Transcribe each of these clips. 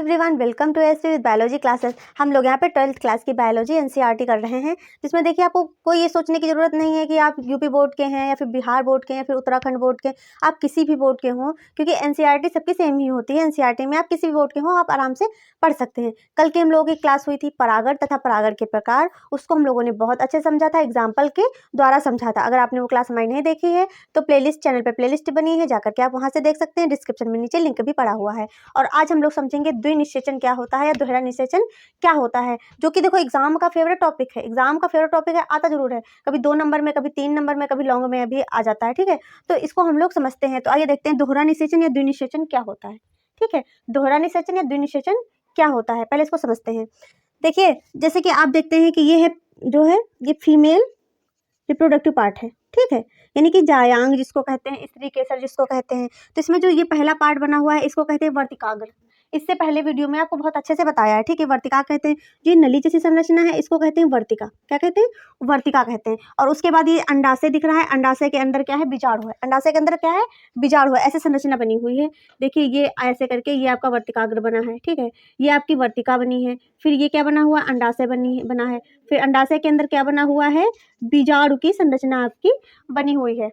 Everyone, welcome to SV with biology classes. हम लोग यहाँ पे 12th क्लास की बायोलॉजी एनसीईआरटी कर रहे हैं, जिसमें देखिए आपको कोई ये सोचने की ज़रूरत नहीं है कि आप यूपी बोर्ड के हैं या फिर बिहार बोर्ड के हैं या फिर उत्तराखंड बोर्ड के, आप किसी भी बोर्ड के हों, क्योंकि एनसीईआरटी सबकी सेम ही होती है। एनसीईआरटी में आप किसी भी बोर्ड के हों, आप आराम से पढ़ सकते हैं। कल की हम लोगों की क्लास हुई थी परागण तथा परागण के प्रकार, उसको हम लोगों ने बहुत अच्छे समझा था, एग्जाम्पल के द्वारा समझा था। अगर आपने वो क्लास हमारी नहीं देखी है तो प्लेलिस्ट चैनल पर प्लेलिस्ट बनी है, जाकर के आप वहाँ से देख सकते हैं। डिस्क्रिप्शन में नीचे लिंक भी पड़ा हुआ है। और आज हम लोग समझेंगे द्विनिषेचन क्या होता है या दोहरा निषेचन क्या होता है, जो कि देखो एग्जाम का फेवरेट टॉपिक है। एग्जाम का फेवरेट टॉपिक है, आता जरूर है, कभी 2 नंबर में, कभी 3 नंबर में, कभी लॉन्ग में भी आ जाता है। ठीक है, तो इसको हम लोग समझते हैं। तो आइए देखते हैं दोहरा निषेचन या द्विनिषेचन क्या होता है। ठीक है, दोहरा निषेचन या द्विनिषेचन क्या होता है, पहले इसको समझते हैं। देखिए, जैसे कि आप देखते हैं कि ये है जो है ये फीमेल रिप्रोडक्टिव पार्ट है। ठीक है, यानी कि जायांग जिसको कहते हैं, स्त्री केसर जिसको कहते हैं। तो इसमें जो ये पहला पार्ट बना हुआ है इसको कहते हैं वर्तिकाग्र। इससे पहले वीडियो में आपको बहुत अच्छे से बताया है। ठीक है, वर्तिका कहते हैं, ये नली जैसी संरचना है, इसको कहते हैं वर्तिका। क्या कहते हैं? वर्तिका कहते हैं। और उसके बाद ये अंडाशय दिख रहा है, अंडाशय के अंदर क्या है? बीजाणु है। अंडाशय के अंदर क्या है? बीजाणु है। ऐसे संरचना बनी हुई है। देखिए, ये ऐसे करके ये आपका वर्तिकाग्र बना है। ठीक है, ये आपकी वर्तिका बनी है। फिर ये क्या बना हुआ? अंडाशय बना है। फिर अंडाशय के अंदर क्या बना हुआ है? बीजाणु की संरचना आपकी बनी हुई है।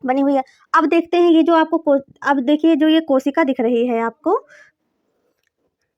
बनी हुई है। अब देखते हैं ये जो आपको अब देखिए जो ये कोशिका दिख रही है आपको,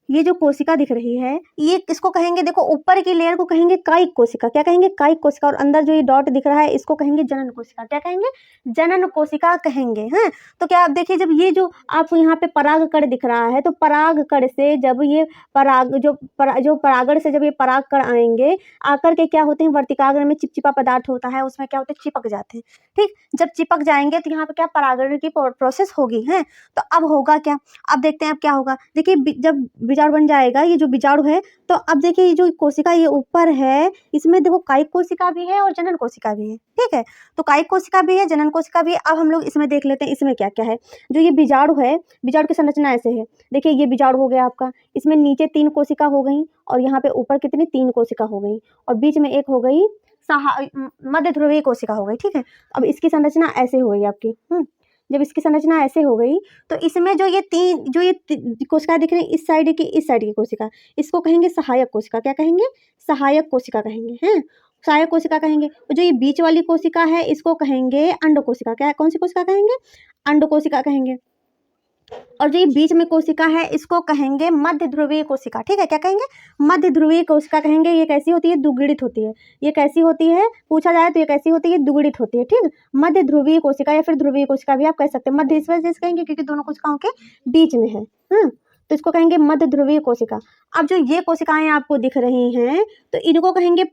ये जो कोशिका दिख रही है, ये किसको कहेंगे? देखो, ऊपर की लेयर को कहेंगे कायिक कोशिका। क्या कहेंगे? कायिक कोशिका। और अंदर जो ये डॉट दिख रहा है इसको कहेंगे जनन कोशिका। क्या कहेंगे? जनन कोशिका कहेंगे। हैं, तो क्या आप देखिए, जब ये जो आपको यहाँ पे पराग कण दिख रहा है, तो पराग कण से जब ये परागण से जब ये पराग कण आएंगे, आकर के क्या होते हैं? वर्तिकाग्र में चिपचिपा पदार्थ होता है, उसमें क्या होते हैं? चिपक जाते हैं। ठीक, जब चिपक जाएंगे तो यहाँ पे क्या परागण की प्रोसेस होगी। है, तो अब होगा क्या? अब देखते हैं अब क्या होगा। देखिए, जब बीजाणु बन जाएगा, ये जो बीजाणु है, तो अब देखिए ये जो कोशिका ये ऊपर है, इसमें देखो कायिक कोशिका भी है और जनन कोशिका भी है। ठीक है, तो कायिक कोशिका भी है, जनन कोशिका भी है। अब हम लोग इसमें देख लेते हैं इसमें क्या क्या है। जो ये बीजाणु है, बीजाणु की संरचना ऐसे है। देखिए, ये बीजाणु हो गया आपका, इसमें नीचे 3 कोशिका हो गई और यहाँ पे ऊपर कितनी? 3 कोशिका हो गई और बीच में एक हो गई मध्य ध्रुवीय कोशिका हो गई। ठीक है, अब इसकी संरचना ऐसे हो गई आपकी। जब इसकी संरचना ऐसे हो गई तो इसमें जो ये कोशिका दिख रही है, इस साइड की कोशिका, इसको कहेंगे सहायक कोशिका। क्या कहेंगे? सहायक कोशिका कहेंगे। हैं, सहायक कोशिका कहेंगे। और जो ये बीच वाली कोशिका है इसको कहेंगे अंड कोशिका। क्या, कौन सी कोशिका कहेंगे? अंड कोशिका कहेंगे। और जो ये बीच में कोशिका है इसको कहेंगे मध्य ध्रुवीय कोशिका। ठीक है, क्या कहेंगे? मध्य ध्रुवीय कोशिका कहेंगे। ये कैसी होती है? द्विगुणित होती है। ये कैसी होती है? पूछा जाए तो ये कैसी होती है? द्विगुणित होती है। ठीक, मध्य ध्रुवीय कोशिका या फिर ध्रुवीय कोशिका भी आप कह सकते हैं। मध्य इस वजह से कहेंगे क्योंकि दोनों कोशिकाओं के बीच में है। तो इसको कहेंगे मध्य ध्रुवीय कोशिका। अब जो ये कोशिकाएं आपको दिख रही हैं तो इनको कहेंगे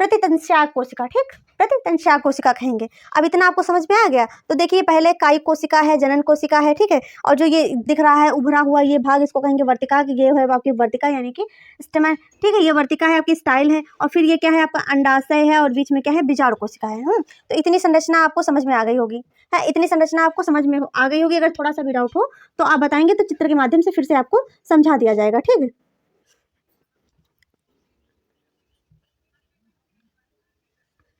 प्रतितंशाक कोशिका। ठीक, प्रतितंशाक कोशिका कहेंगे। अब इतना आपको समझ में आ गया? तो देखिए, पहले कायिक कोशिका है, जनन कोशिका है। ठीक है, और जो ये दिख रहा है उभरा हुआ ये भाग, इसको कहेंगे वर्तिका। ये है आपकी वर्तिका यानी कि स्टेमन। ठीक है, ये वर्तिका है आपकी, स्टाइल है। और फिर ये क्या है? आपका अंडाशय है और बीच में क्या है? बीजाणु कोशिका है। तो इतनी संरचना आपको समझ में आ गई होगी। है, इतनी संरचना आपको समझ में आ गई होगी। अगर थोड़ा सा भी डाउट हो तो आप बताएंगे तो चित्र के माध्यम से फिर से आपको समझा दिया जाएगा। ठीक है,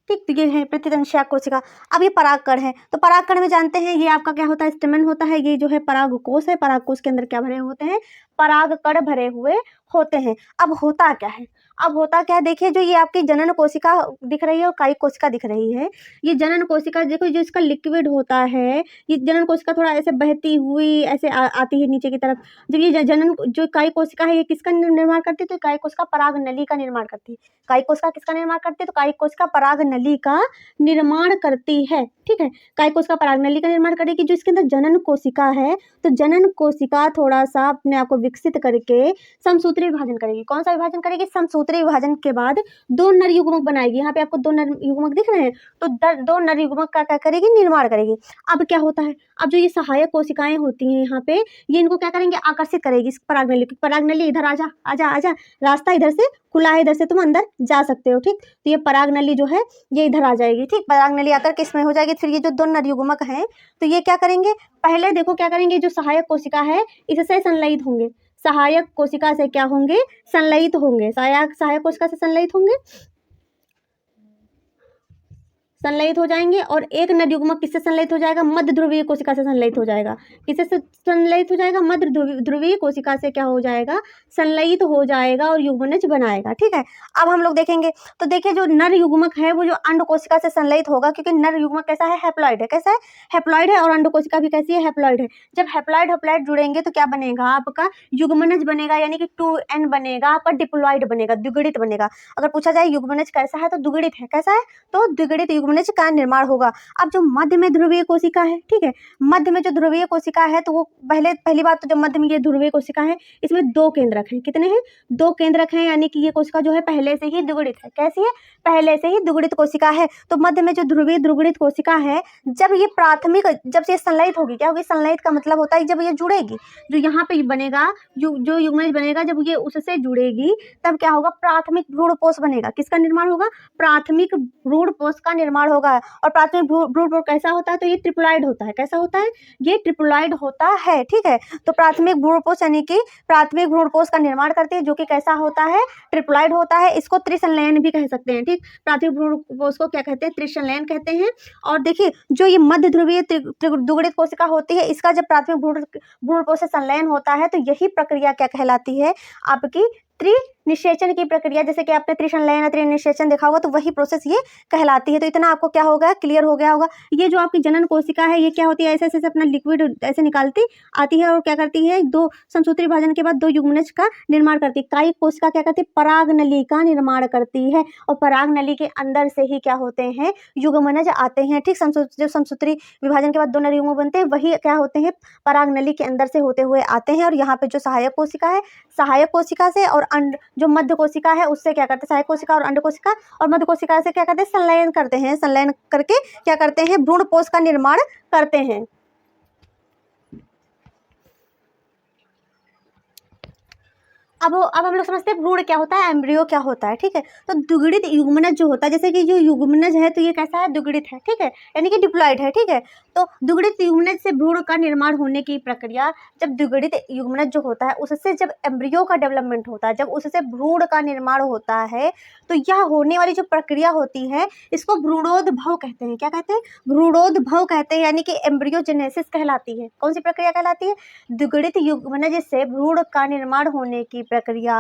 ठीक, तो ये है प्रतिदंशाक कोशिका। अब ये परागकण है, तो परागकण में जानते हैं ये आपका क्या होता है? स्टेमन होता है। ये जो है परागकोश है, परागकोश के अंदर क्या भरे होते हैं? परागकण भरे हुए होते हैं। अब होता क्या है? अब होता क्या है? देखिए, जो ये आपकी जनन कोशिका दिख रही है और कायिक कोशिका दिख रही है, ये जनन कोशिका देखो, जो इसका लिक्विड होता है, ये जनन कोशिका थोड़ा ऐसे बहती हुई ऐसे आती है नीचे की तरफ। जब ये जो कायिक कोशिका है, ये किसका निर्माण करती है? तो कायिक कोशिका पराग नली का निर्माण करती है। कायिक कोशिका किसका निर्माण करती है? तो कायिक कोशिका पराग नली का निर्माण करती है। ठीक है, कायिक कोशिका पराग नली का निर्माण करेगी। जो इसके अंदर जनन कोशिका है, तो जनन कोशिका थोड़ा सा अपने आप को विकसित करके समसूत्री विभाजन करेगी। कौन सा विभाजन करेगी? समसूत्री विभाजन के बाद 2 नर युग्मक बनाएगी। यहाँ पे आपको 2 नर युग्मक दिख रहे हैं, तो 2 नर युग्मक का क्या करेगी? निर्माण करेगी। अब क्या होता है? अब जो ये सहायक कोशिकाएं होती हैं यहाँ पे, ये इनको क्या करेंगे? आकर्षित करेगी इस पराग नली। पराग नली इधर आजा आजा आजा, रास्ता इधर से खुला है, इधर से तुम अंदर जा सकते हो। ठीक, तो ये पराग नली जो है ये इधर आ जाएगी। ठीक, पराग नली आकर के इसमें हो जाएगी। फिर ये जो 2 नर युग्मक हैं तो ये क्या करेंगे? पहले देखो क्या करेंगे, जो सहायक कोशिका है इससे संलयित होंगे। सहायक कोशिका से क्या होंगे? संलयित होंगे। सहायक कोशिका से संलयित होंगे। संलयित हो जाएंगे, और एक नर युग्मक किससे संलयित हो जाएगा, मध्य ध्रुवीय कोशिका से संलयित हो जाएगा। किससे संलयित हो जाएगा, मध्य ध्रुवीय कोशिका से क्या हो जाएगा, संलयित हो जाएगा और युग्मनज बनाएगा। ठीक है, अब हम लोग देखेंगे तो देखिए जो नर युग्मक है वो जो अंड कोशिका से संलयित होगा, क्योंकि नर युग्मक कैसा है, हैप्लॉइड है। कैसा है, हैप्लॉइड है, और अंड कोशिका भी कैसी है, हैप्लॉइड है। जब हैप्लॉइड हैप्लॉइड जुड़ेंगे तो क्या बनेगा, आपका युग्मनज बनेगा, यानी कि 2n बनेगा, आपका डिप्लॉइड बनेगा, द्विगुणित बनेगा। अगर पूछा जाए युग्मनज कैसा है तो द्विगुणित है। कैसा है, तो द्विगुणित युग्मनज का निर्माण होगा। अब जो मध्य में ध्रुवीय कोशिका है, ठीक है, मध्य में जो ध्रुवीय कोशिका है तो वो पहली बात तो जो मध्य में ये ध्रुवीय कोशिका है इसमें 2 केंद्रक हैं। कितने हैं, 2 केंद्रक हैं, यानी कि ये कोशिका जो है पहले से ही द्विगुणित है। कैसी है, पहले से ही द्विगुणित कोशिका है। तो मध्य में जो ध्रुवीय द्विगुणित कोशिका है, जब ये प्राथमिक, जब ये संलयित होगी, क्या होगी, संलयित का मतलब होता है जब ये जुड़ेगी, जो यहाँ पे बनेगा, जो युग्मनज बनेगा, जब ये उससे जुड़ेगी तब क्या होगा, प्राथमिक भ्रूणपोष बनेगा। किसका निर्माण होगा, प्राथमिक भ्रूणपोष का निर्माण होगा। और प्राथमिक भ्रूणपोष कैसा होता है, तो ये ट्रिप्लॉइड होता है। कैसा होता है, ये ट्रिप्लॉइड होता है। ठीक है, तो प्राथमिक भ्रूणपोष यानी कि प्राथमिक भ्रूणपोष का निर्माण करती है, जो कि कैसा होता है, ट्रिप्लॉइड होता है। इसको त्रिसंलयन भी कह सकते हैं। ठीक, प्राथमिक भ्रूणपोष को क्या कहते हैं, त्रिसंलयन कहते हैं। और देखिए जो ये मध्य ध्रुवीय द्विगुणित कोशिका होती है, इसका जब प्राथमिक भ्रूणपोष से संलयन होता है तो यही प्रक्रिया क्या कहलाती है, आपकी त्रिनिषेचन की प्रक्रिया। जैसे कि आपने त्रिसंलयन त्रिनिषेचन देखा होगा, तो वही प्रोसेस ये कहलाती है। तो इतना आपको क्या होगा, क्लियर हो गया होगा। ये जो आपकी जनन कोशिका है ये क्या होती है, ऐसे ऐसे अपना लिक्विड ऐसे निकालती आती है और क्या करती है, 2 समसूत्री विभाजन के बाद 2 युग्मनज का निर्माण करती है। कायिक कोशिका क्या करती है, पराग नली का निर्माण करती है, और पराग नली के अंदर से ही क्या होते हैं, युग्मनज आते हैं। ठीक, जो समसूत्री विभाजन के बाद 2 नर युग्मक बनते हैं वही क्या होते हैं, पराग नली के अंदर से होते हुए आते हैं। और यहाँ पे जो सहायक कोशिका है, सहायक कोशिका से और अंड जो मध्य कोशिका है उससे क्या करते हैं, सहायक कोशिका और अंड कोशिका और मध्य कोशिका से क्या करते हैं, संलयन करते हैं। संलयन करके क्या करते हैं, भ्रूणपोष का निर्माण करते हैं। अब हम लोग समझते हैं भ्रूण क्या होता है, एम्ब्रियो क्या होता है। ठीक है, तो द्विगुणित युग्मनज जो होता है, जैसे कि जो युग्मनज है तो ये कैसा है, द्विगुणित है। ठीक है, यानी कि डिप्लॉइड है। ठीक है, तो द्विगुणित युग्मनज से भ्रूण का निर्माण होने की प्रक्रिया, जब द्विगुणित युग्मनज जो होता है उससे जब एम्ब्रियो का डेवलपमेंट होता है, जब उससे भ्रूण का निर्माण होता है, तो यह होने वाली जो प्रक्रिया होती है इसको भ्रूणोद्भव कहते हैं। क्या कहते हैं, भ्रूणोद्भव कहते हैं, यानी कि एम्ब्रियोजेनेसिस कहलाती है। कौन सी प्रक्रिया कहलाती है, द्विगुणित युग्मनज से भ्रूण का निर्माण होने की प्रक्रिया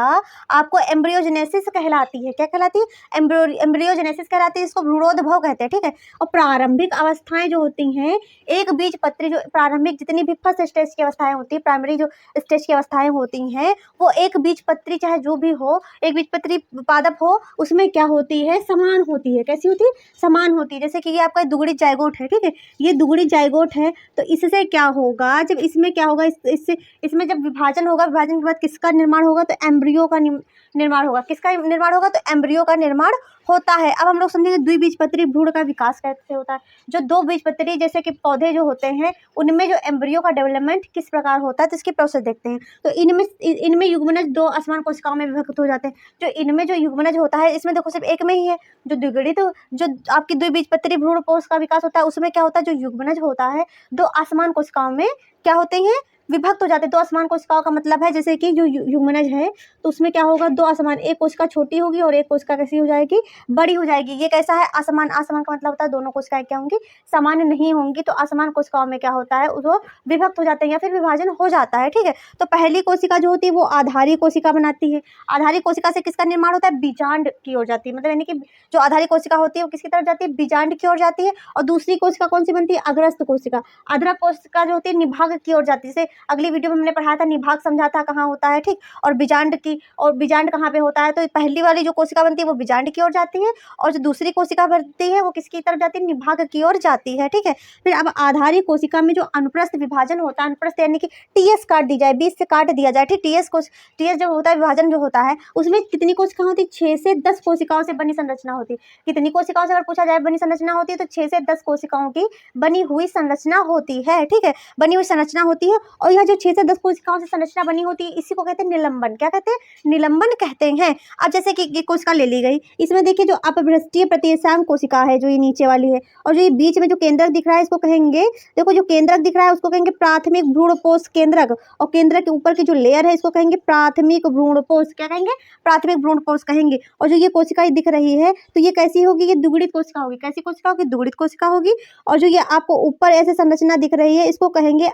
आपको एम्ब्रियोजेनेसिस कहलाती है। क्या कहलाती है, एम्ब्रियोजेनेसिस कहलाती है, इसको भ्रूणोद्भव कहते हैं। ठीक है, और प्रारंभिक अवस्थाएं जो होती हैं, एक बीजपत्री, जो प्रारंभिक जितनी भी फर्स्ट स्टेज की अवस्थाएं होती है, प्राइमरी जो स्टेज की अवस्थाएं होती हैं, वो एक बीजपत्री चाहे जो भी हो, एक बीजपत्री पादप हो, उसमें क्या होती है, समान होती है। कैसी होती है, समान होती है। जैसे कि ये आपका दुगुणित जाइगोट है। ठीक है, ये दुगुणित जाइगोट है, तो इससे क्या होगा, जब इसमें क्या होगा, इसमें जब विभाजन होगा, विभाजन के बाद किसका निर्माण होगा, तो एम्ब्रियो का निर्माण होगा। किसका निर्माण होगा, तो एम्ब्रियो का निर्माण होता है। अब हम लोग समझेंगे द्विबीजपत्री भ्रूण का विकास कैसे होता है। जो 2 बीजपत्री जैसे कि पौधे जो होते हैं उनमें जो एम्ब्रियो का डेवलपमेंट किस प्रकार होता है, तो इसकी प्रोसेस देखते हैं। तो इनमें युग्मनज 2 असमान कोशिकाओं में विभक्त हो जाते हैं। जो इनमें जो युग्मनज होता है, इसमें देखो सिर्फ एक में ही है। जो द्विगुणित जो आपकी द्विबीजपत्री भ्रूणपोष का विकास होता है उसमें क्या होता है, जो युग्मनज होता है 2 असमान कोशिकाओं में क्या होते हैं, विभक्त हो जाते हैं। 2 असमान कोशिकाओं का मतलब है, जैसे कि जो युग्मनज है तो उसमें क्या होगा, 2 असमान, एक कोशिका छोटी होगी और एक कोशिका कैसी हो जाएगी, बड़ी हो जाएगी। ये कैसा है, असमान। असमान का मतलब होता है दोनों कोशिकाएं क्या होंगी, समान नहीं होंगी। तो असमान कोशिकाओं में क्या होता है, वो विभक्त हो जाते हैं या फिर विभाजन हो जाता है। ठीक है, तो पहली कोशिका जो होती है वो आधारी कोशिका बनाती है। आधारी कोशिका से किसका निर्माण होता है, बीजांड की ओर जाती है। मतलब यानी कि जो आधारी कोशिका होती है वो किसकी तरफ जाती है, बीजांड की ओर जाती है। और दूसरी कोशिका कौन सी बनती है, अग्रस्त कोशिका। अग्रस्त कोशिका जो होती है निभाग की ओर जाती है। जैसे अगली वीडियो में हमने पढ़ाया था, निभाग समझा था कहाँ होता है। ठीक, और बीजांड कहाँ पे होता है, तो पहली वाली जो कोशिका बनती है वो बीजांड की ओर जाती है, और जो दूसरी कोशिका बनती है वो किसकी तरफ जाती है, निभाग की ओर जाती है। ठीक है, फिर अब आधारी कोशिका में जो अनुप्रस्थ विभाजन होता है, अनुप्रस्थ यानी कि टीएस काट दी जाए, बीच से काट दिया जाए। ठीक, टीएस जब होता है, विभाजन जो होता है उसमें कितनी कोशिका होती है, 6 से 10 कोशिकाओं से बनी संरचना होती है। कितनी कोशिकाओं से अगर पूछा जाए बनी संरचना होती है, तो 6 से 10 कोशिकाओं की बनी हुई संरचना होती है। ठीक है, बनी हुई संरचना होती है। और यह जो 6 से 10 कोशिकाओं से संरचना बनी होती है इसी को कहते हैं निलंबन। क्या कहते हैं? निलंबन कहते हैं। अब जैसे कि ये कोशिका ले ली गई, इसमें देखिए जो अपभ्रष्टीय प्रतिश्याम कोशिका है जो ये नीचे वाली है, और जो ये बीच में जो केंद्रक दिख रहा है इसको कहेंगे, देखो जो केंद्रक दिख रहा है उसको कहेंगे प्राथमिक भ्रूणपोष केंद्रक, और केंद्रक के ऊपर की जो लेयर है इसको कहेंगे प्राथमिक भ्रूणपोष। क्या कहेंगे? प्राथमिक भ्रूणपोष कहेंगे। और जो ये कोशिका दिख रही है तो ये कैसी होगी? ये दुगुड़ित कोशिका होगी। कैसी कोशिका होगी? दुगुड़ित कोशिका होगी। और जो ये आपको ऊपर ऐसे संरचना दिख रही है इसको कहेंगे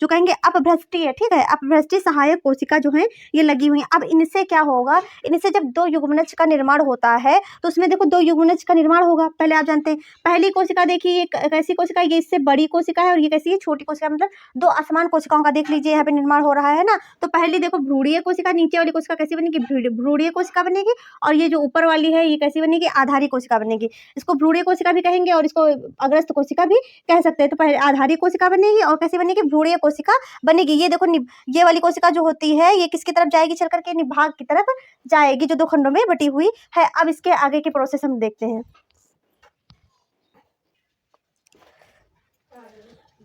जो कहेंगे अपभ्रष्टीय। ठीक है, अपभ्रष्टीय सहायक कोशिका जो है ये लगी हुई है। अब इनसे क्या होगा? इनसे जब दो युग्मनज का निर्माण होता है तो उसमें देखो दो युग्मनज का निर्माण होगा। पहले आप जानते हैं पहली कोशिका देखिए ये कैसी कोशिका, ये इससे बड़ी कोशिका है और ये कैसी है? छोटी कोशिका। मतलब दो असमान कोशिकाओं का देख लीजिए यहाँ पे निर्माण हो रहा है ना। तो पहली देखो भ्रूणीय कोशिका, नीचे वाली कोशिका कैसी बनेगी? भ्रूणीय कोशिका बनेगी। और ये जो ऊपर वाली है ये कैसी बनेगी? आधारी कोशिका बनेगी। इसको भ्रूणीय कोशिका भी कहेंगे और इसको अग्रस्त कोशिका भी कह सकते हैं। तो पहले आधारी कोशिका बनेगी और कैसी बनेगी? भ्रूणीय कोशिका बनेगी। ये देखो ये वाली कोशिका जो होती है ये किसकी तरफ जाएगी? चल करके निभाग की तरफ जाएगी जो दो खंडों में बटी हुई है। अब इसके आगे के प्रोसेस हम देखते हैं।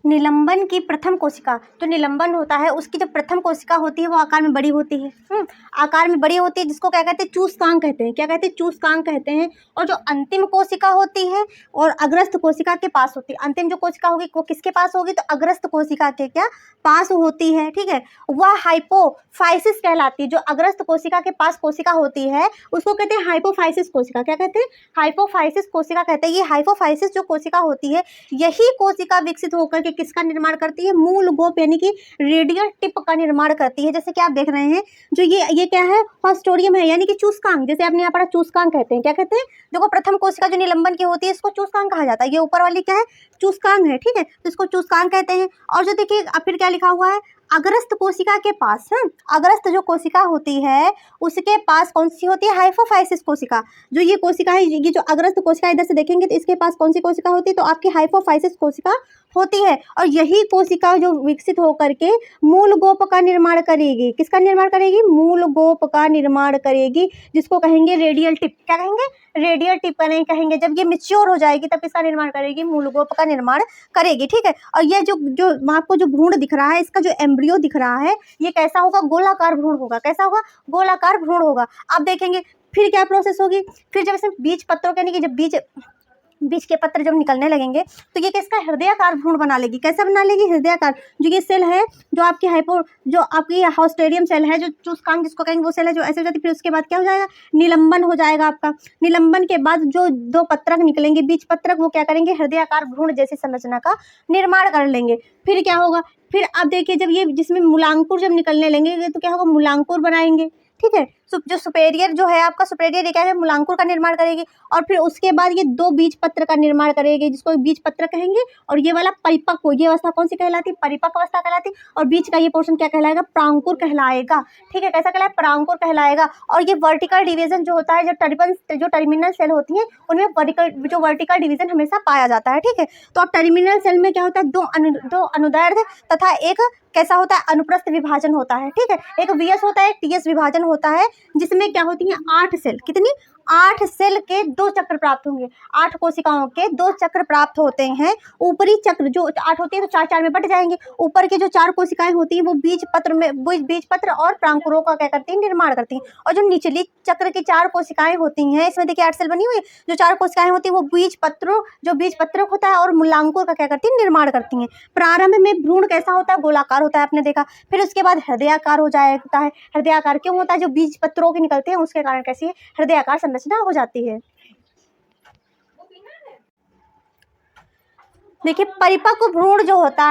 निलंबन की प्रथम कोशिका, जो निलंबन होता है उसकी जो प्रथम कोशिका होती है वो आकार में बड़ी होती है। आकार में बड़ी होती है जिसको क्या कहते हैं? चूस्कांक कहते हैं। क्या कहते हैं? चूस्कांक कहते हैं। और जो अंतिम कोशिका होती है और अग्रस्त कोशिका के पास होती है। अंतिम जो कोशिका होगी वो किसके पास होगी? तो अग्रस्त कोशिका के क्या पास होती है। ठीक है, वह हाइपोफाइसिस कहलाती है। जो अग्रस्त कोशिका के पास कोशिका होती है उसको कहते हैं हाइपोफाइसिस कोशिका। क्या कहते हैं? हाइपोफाइसिस कोशिका कहते हैं। ये हाइपोफाइसिस जो कोशिका होती है यही कोशिका विकसित होकर किसका निर्माण करती है? मूल गोप यानी कि रेडियल टिप का निर्माण करती है। जैसे कि आप देख रहे हैं जो ये क्या है? हॉस्टोरियम है यानी कि चूस्कांक। जैसे आपने यहाँ पढ़ा चूस्कांक कहते हैं। क्या कहते हैं? देखो प्रथम कोशिका जो निलंबन की होती है इसको चूस्कांक कहा जाता है। ये ऊपर वाली क्या है? चूस्कांक है। ठीक है, तो इसको चूस्कांक कहते हैं। और जो देखिए अब फिर क्या लिखा हुआ है? अग्रस्त कोशिका के पास अग्रस्त जो कोशिका होती है उसके पास कौन सी होती है? हाइपोफाइसिस कोशिका। जो ये कोशिका है ये जो अग्रस्त कोशिका इधर से देखेंगे तो इसके पास कौन सी कोशिका होती है? तो आपकी हाइपोफाइसिस कोशिका होती है। और यही कोशिका जो विकसित होकर के मूल गोप का निर्माण करेगी। किसका निर्माण करेगी? मूल गोप का निर्माण करेगी जिसको कहेंगे रेडियल टिप। क्या कहेंगे? रेडियल टिप कहेंगे। जब ये मैच्योर हो जाएगी तब किसका निर्माण करेगी? मूल गोप का निर्माण करेगी। ठीक है, और ये जो आपको जो भ्रूण दिख रहा है इसका जो एम्ब्रियो दिख रहा है ये कैसा होगा? गोलाकार भ्रूण होगा। कैसा होगा? गोलाकार भ्रूण होगा। आप देखेंगे फिर क्या प्रोसेस होगी? फिर जब इसमें बीज पत्रों यानी कि जब बीज के पत्र जब निकलने लगेंगे तो ये किसका? हृदयाकार भ्रूण बना लेगी। कैसा बना लेगी? हृदयाकार। जो ये सेल है जो आपकी हॉस्टेरियम सेल है जो चूस्कांक जिसको कहेंगे वो सेल है जो ऐसे हो जाती है। फिर उसके बाद क्या हो जाएगा? निलंबन हो जाएगा आपका। निलंबन के बाद जो दो पत्रक निकलेंगे बीज पत्रक वो क्या करेंगे? हृदयाकार भ्रूण जैसी संरचना का निर्माण कर लेंगे। फिर क्या होगा? फिर आप देखिए जब ये जिसमें मूलांकुर जब निकलने लगेंगे तो क्या होगा? मूलांकुर बनाएंगे। ठीक है, जो सुपेरियर जो है आपका सुपेरियर ये क्या है? मूलांकुर का निर्माण करेगी। और फिर उसके बाद ये दो बीज पत्र का निर्माण करेगी जिसको बीज पत्र कहेंगे। और ये वाला परिपक्व, ये अवस्था कौन सी कहलाती? परिपक्व अवस्था कहलाती। और बीच का ये पोर्शन क्या कहलाएगा? प्रांकुर कहलाएगा। ठीक है, कैसा कहलाएगा? प्रांकुर कहलाएगा। और ये वर्टिकल डिवीजन जो होता है जो टर्मिनल सेल होती है उनमें वर्टिकल डिवीजन हमेशा पाया जाता है। ठीक है, तो अब टर्मिनल सेल में क्या होता है? दो अनुदैर्ध्य तथा एक कैसा होता है? अनुप्रस्थ विभाजन होता है। ठीक है, एक वीएस होता है एक टीएस विभाजन होता है जिसमें क्या होती है? 8 सेल। कितनी? 8 सेल के 2 चक्र प्राप्त होंगे। 8 कोशिकाओं के 2 चक्र प्राप्त होते हैं। ऊपरी चक्र जो 8 होते हैं तो 4 में बट जाएंगे। ऊपर के जो 4 कोशिकाएं होती हैं वो बीज पत्र और प्रांकुरों का क्या करती हैं? निर्माण करती हैं। और जो निचली चक्र की 4 कोशिकाएं होती हैं इसमें देखिए 8 सेल बनी हुई है। जो 4 कोशिकाएं होती हैं वो बीज पत्रक होता है और मूलांकुर का क्या करती हैं? निर्माण करती हैं। प्रारंभ में भ्रूण कैसा होता है? गोलाकार होता है, आपने देखा। फिर उसके बाद हृदयाकार हो जाता है। हृदयाकार क्यों होता है? जो बीज पत्रों के निकलते हैं उसके कारण कैसी है? हृदयाकार संरचना हो जाती है। देखिए परिपक्व भ्रूण जो होता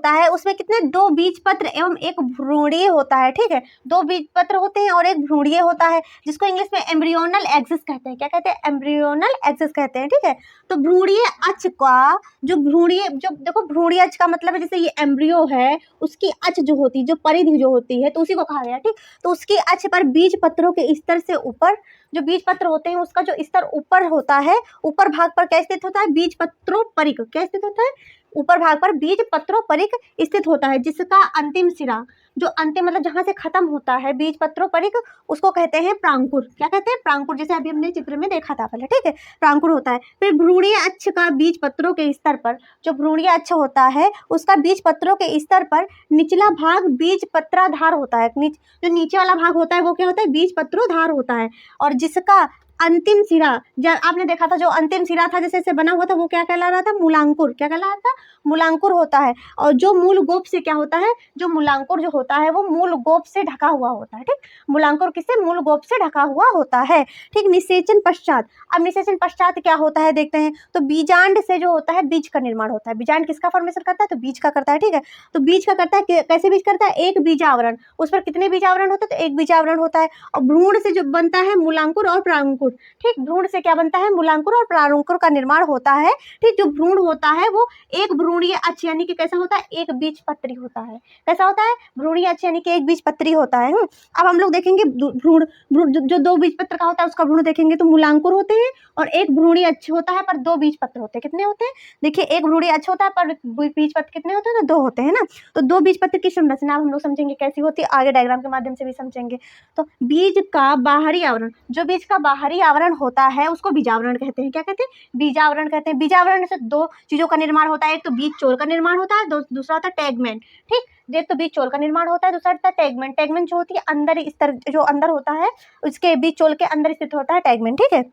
है उसमें कितने? 2 बीजपत्र एवं एक भ्रूणीय होता है। ठीक है, 2 बीजपत्र होते हैं और एक भ्रूणीय होता है जिसको इंग्लिश में एम्ब्रियोनल एक्सिस कहते हैं। क्या कहते हैं? एम्ब्रियोनल एक्सिस कहते हैं। ठीक है, तो भ्रूणीय अक्ष का जो देखो भ्रूणीय अक्ष का मतलब है जैसे ये एम्ब्रियो है उसकी अक्ष जो होती है, जो परिधि जो होती है तो उसी को कहा गया। ठीक, तो उसकी अक्ष पर बीज पत्रों के स्तर से ऊपर जो बीज पत्र होते हैं उसका जो स्तर ऊपर होता है, ऊपर भाग पर क्या स्थित होता है? बीज पत्रों परिक। क्या स्थित होता है? ऊपर भाग पर बीज पत्रों परिक स्थित होता है, जिसका अंतिम सिरा, जो अंतिम मतलब जहाँ से खत्म होता है बीज पत्रों परिक, उसको कहते हैं प्रांकुर। क्या कहते हैं? प्रांकुर, जैसे अभी हमने चित्र में देखा था पहले, ठीक है, प्रांकुर होता है। फिर भ्रूणीय अक्ष का बीज पत्रों के स्तर पर, जो भ्रूणीय अक्ष होता है उसका बीज पत्रों के स्तर पर निचला भाग बीज पत्राधार होता है। जो नीचे वाला भाग होता है वो क्या होता है? बीज पत्रोधार होता है। और जिसका अंतिम सिरा, जब आपने देखा था जो अंतिम सिरा था जैसे से बना हुआ था, वो क्या कहला रहा था? मूलांकुर। क्या कहला रहा था? मूलांकुर होता है। और जो मूल गोप से क्या होता है? जो मूलांकुर जो होता है वो मूल गोप से ढका हुआ होता है। ठीक, मूलांकुर किससे? मूल गोप से ढका हुआ होता है। ठीक, निषेचन पश्चात, अब निषेचन पश्चात क्या होता है देखते हैं। तो बीजांड से जो होता है बीज का निर्माण होता है। बीजांड किसका फॉर्मेशन करता है? तो बीज का करता है। ठीक है, तो बीज का करता है, कैसे बीज करता है? एक बीजावरण। उस पर कितने बीजावरण होते हैं? तो एक बीजावरण होता है। और भ्रूण से जो बनता है मूलांकुर और प्रांकुर। ठीक, भ्रूण से क्या बनता है? मूलांकुर और प्रांकुर का निर्माण होता है। ठीक, जो भ्रूण होता है वो एक भ्रूणीय अक्ष यानी कि कैसा होता है? एक बीजपत्री होता है। कैसा होता है? भ्रूणीय अक्ष यानी कि एक बीजपत्री होता है। अब हम लोग देखेंगे भ्रूण, जो दो बीजपत्र का होता है उसका भ्रूण देखेंगे तो मूलांकुर होते हैं, और एक भ्रूणीय अक्ष होता है पर दो बीजपत्र होते हैं। कितने होते हैं? देखिए, एक भ्रूणीय अक्ष होता है पर बीजपत्र कितने होते हैं? तो दो होते हैं ना। तो दो बीजपत्र की संरचना हम लोग समझेंगे कैसी होती है, आगे डायग्राम के माध्यम से भी समझेंगे। तो बीज का बाहरी आवरण, जो बीज का बाहरी आवरण होता है उसको बीजावरण कहते हैं। क्या कहते हैं? बीजावरण कहते हैं। बीजावरण से दो चीजों का निर्माण होता है, एक तो बीज चोल का निर्माण होता है, दूसरा होता है टैगमेंट। ठीक, एक तो बीज चोल का निर्माण होता है, दूसरा होता है टैगमेंट। टैगमेंट जो होती है अंदर, इस तरह जो अंदर होता है उसके बीज चोल के अंदर स्थित होता है टैगमेंट। ठीक है,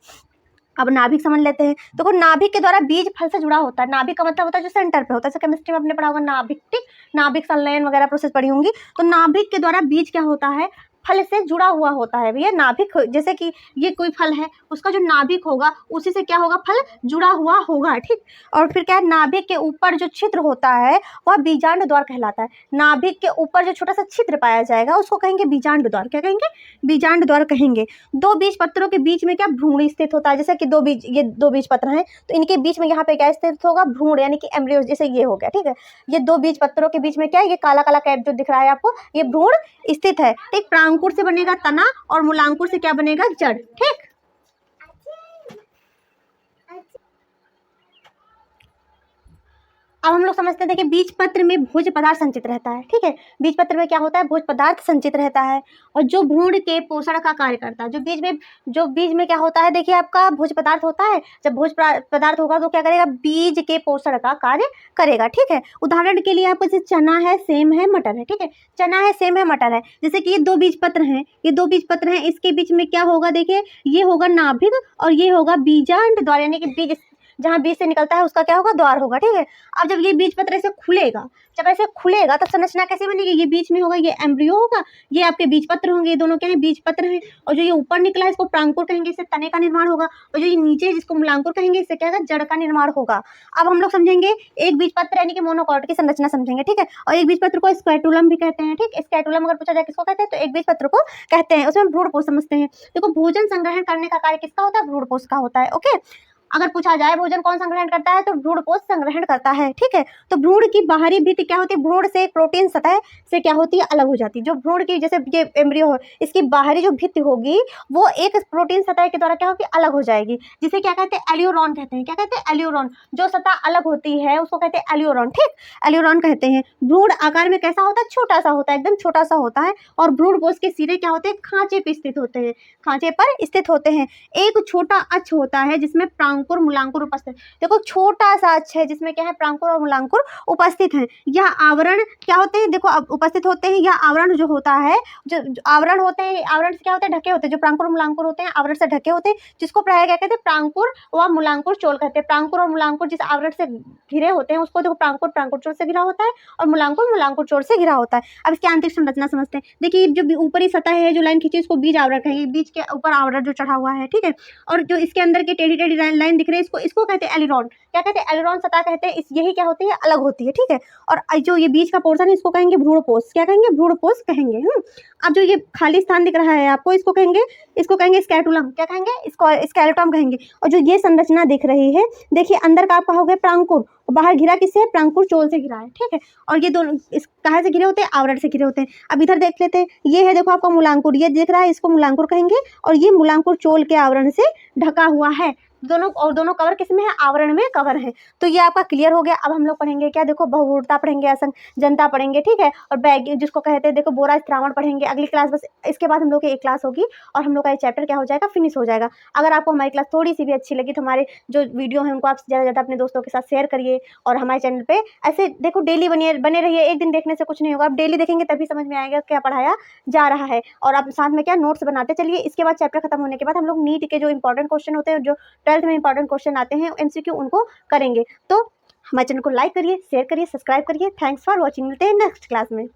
अब नाभिक समझ लेते हैं। देखो, नाभिक के द्वारा बीज फल से जुड़ा होता है। नाभिक का मतलब होता है जो सेंटर पे होता है, जैसे केमिस्ट्री में आपने पढ़ा होगा नाभिक। ठीक, नाभिक संलयन वगैरह प्रोसेस पढ़ी होंगी। तो नाभिक के द्वारा बीज क्या होता है? फल से जुड़ा हुआ होता है भैया। नाभिक जैसे कि ये कोई फल है, उसका जो नाभिक होगा उसी से क्या होगा? फल जुड़ा हुआ होगा। ठीक, और फिर क्या है? नाभिक के ऊपर जो छिद्र होता है वह बीजांड द्वार कहलाता है। नाभिक के ऊपर जो छोटा सा छिद्र पाया जाएगा उसको कहेंगे बीजांड द्वार। क्या कहेंगे? बीजांड द्वार कहेंगे। दो बीज पत्रों के बीच में क्या भ्रूण स्थित होता है? जैसे कि ये दो बीज पत्र हैं तो इनके बीच में यहाँ पे क्या स्थित होगा? भ्रूण यानी कि एम्ब्रियो, जैसे ये हो गया। ठीक है, ये दो बीज पत्रों के बीच में क्या है? ये काला काला कैप जो दिख रहा है आपको, ये भ्रूण स्थित है। ठीक, प्रांकुर से बनेगा तना और मूलांकुर से क्या बनेगा? जड़। ठीक, अब हम लोग समझते हैं कि बीज पत्र में भोज्य पदार्थ संचित रहता है। ठीक है, बीज पत्र में क्या होता है? भोज्य पदार्थ संचित रहता है, और जो भ्रूण के पोषण का कार्य करता है। जो बीज में क्या होता है? देखिए, आपका भोज्य पदार्थ होता है। जब भोज्य पदार्थ होगा तो क्या करेगा? बीज के पोषण का कार्य करेगा। ठीक है, उदाहरण के लिए आपको जैसे चना है, सेम है, मटर है। ठीक है, चना है, सेम है, मटर है। जैसे कि ये दो बीज पत्र हैं, इसके बीच में क्या होगा? देखिए, ये होगा नाभिक और ये होगा बीजांड द्वार, यानी कि बीज जहाँ बीज से निकलता है उसका क्या होगा? द्वार होगा। ठीक है, अब जब ये बीज पत्र ऐसे खुलेगा, जब ऐसे खुलेगा तब संरचना कैसे बनेगी? ये बीच में होगा, ये एम्ब्रियो होगा, ये आपके बीज पत्र होंगे। ये दोनों क्या है? बीज पत्र हैं। और जो ये ऊपर निकला है इसको प्रांकुर कहेंगे, इससे तने का निर्माण होगा। और जो ये नीचे जिसको मूलांकुर कहेंगे, इससे क्या होगा? जड़ का निर्माण होगा। अब हम लोग समझेंगे एक बीज पत्र यानी कि मोनोकॉट की संरचना समझेंगे। ठीक है, और एक बीज पत्र को स्कैटुलम भी कहते हैं। ठीक, स्कैटुलम अगर पूछा जाए किसको कहते हैं तो एक बीज पत्र को कहते हैं। उसमें भ्रूणपोष समझते हैं। देखो, भोजन संग्रहण करने का कार्य किसका होता है? भ्रूणपोष का होता है। ओके, अगर पूछा जाए भोजन कौन संग्रहण करता है तो भ्रूणपोष संग्रहण करता है। ठीक है, तो भ्रूण की बाहरी भित्ति क्या होती है? भ्रूण से एक प्रोटीन सतह से क्या होती है? अलग हो जाती है। जो भ्रूण की, जैसे ये एम्ब्रियो हो, इसकी बाहरी जो भित्ति होगी वो एक प्रोटीन सतह के द्वारा क्या होगी? अलग हो जाएगी, जिसे क्या कहते हैं? एल्यूरोन कहते हैं। क्या कहते हैं? एल्यूरोन। जो सतह अलग होती है उसको कहते हैं एल्यूरोन। ठीक, एल्यूरोन कहते हैं। भ्रूण आकार में कैसा होता है? छोटा सा होता है, एकदम छोटा सा होता है। और भ्रूणपोष के सिरे क्या होते हैं? खांचे पे स्थित होते हैं, खांचे पर स्थित होते हैं। एक छोटा अक्ष होता है जिसमें प्रांकुर मूलांकुर उपस्थित। देखो, छोटा सा अक्ष है जिसमें क्या है? प्रांकुर और मूलांकुर उपस्थित हैं। यह आवरण क्या होते हैं? देखो, अब उपस्थित होते हैं। यह आवरण जो होता है, जो आवरण होते हैं, आवरण से क्या होते हैं? ढके होते हैं। जो प्रांकुर और मूलांकुर होते हैं आवरण से ढके होते हैं, जिसको प्रायः क्या कहते हैं? प्रांकुर व मूलांकुर चोल कहते हैं। प्रांकुर और मूलांकुर जिस आवरण से घिरे होते हैं उसको देखो, प्रांकुर प्रांकुर चोल से घिरा होता है और मूलांकुर मूलांकुर चोल से घिरा होता है। अब इसकी आंतरिक संरचना समझते हैं। देखिए, जो ऊपरी सतह है, जो लाइन खींची, इसको बीज आवरण कहेंगे। बीज के ऊपर आवरण जो चढ़ा हुआ है। ठीक है, और जो इसके अंदर के टेढ़ी टेढ़ी लाइन दिख रही है, इसको कहते हैं एलिरॉन। क्या कहते हैं? एलिरॉन सतह कहते हैं। यही क्या होती है? अलग होती है। ठीक है, और जो ये बीज का पोर्शन है इसको कहेंगे भ्रूणपोष। क्या कहेंगे? भ्रूणपोष कहेंगे। अब जो ये खाली स्थान दिख रहा है आपको, इसको कहेंगे स्कैटुलम। क्या कहेंगे? इसको स्केलेटम कहेंगे। और जो ये संरचना दिख रही है, देखिए, अंदर का आपका हो गया प्रांकुर, बाहर घिरा किससे? प्रांकुर चोल से घिरा है। ठीक है, और ये दोनों कहाँ से घिरे होते हैं? आवरण से घिरे होते हैं। अब इधर देख लेते हैं, ये है देखो आपका मूलांकुर, ये दिख रहा है, इसको मूलांकुर कहेंगे। और ये मूलांकुर चोल के आवरण से ढका हुआ है। दोनों कवर किस में है, आवरण में कवर है। तो ये आपका क्लियर हो गया। अब हम लोग पढ़ेंगे क्या, देखो बहुरूढ़ता पढ़ेंगे, असंग जनता पढ़ेंगे, ठीक है, और बैग जिसको कहते हैं देखो बोरा श्रावण पढ़ेंगे अगली क्लास। बस इसके बाद हम लोग की एक क्लास होगी और हम लोग का ये चैप्टर क्या हो जाएगा, फिनिश हो जाएगा। अगर आपको हमारी क्लास थोड़ी सी भी अच्छी लगी तो हमारे जो वीडियो हैं उनको आप ज़्यादा से ज़्यादा अपने दोस्तों के साथ शेयर करिए, और हमारे चैनल पे ऐसे देखो डेली बने रहिए। एक दिन देखने से कुछ नहीं होगा, आप डेली देखेंगे तभी समझ में आएगा क्या पढ़ाया जा रहा है। और आप साथ में क्या नोट्स बनाते चलिए। इसके बाद चैप्टर खत्म होने के बाद हम लोग नीट के जो इंपॉर्टेंट क्वेश्चन होते हैं, जो 12th में इंपॉर्टेंट क्वेश्चन आते हैं MCQ, उनको करेंगे। तो हमारे चैनल को लाइक करिए, शेयर करिए, सब्सक्राइब करिए। Thanks for watching. मिलते हैं नेक्स्ट क्लास में।